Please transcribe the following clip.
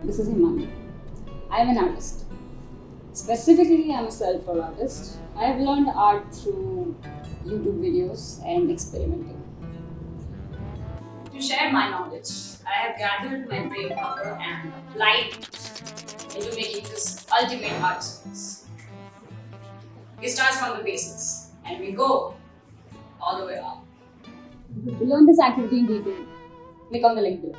This is Himani. I am an artist. Specifically, I am a self-taught artist. I have learned art through YouTube videos and experimenting. To share my knowledge, I have gathered my brain power and applied it into making this ultimate art piece. We start from the basics and we go all the way up. To learn this activity in detail, click on the link below.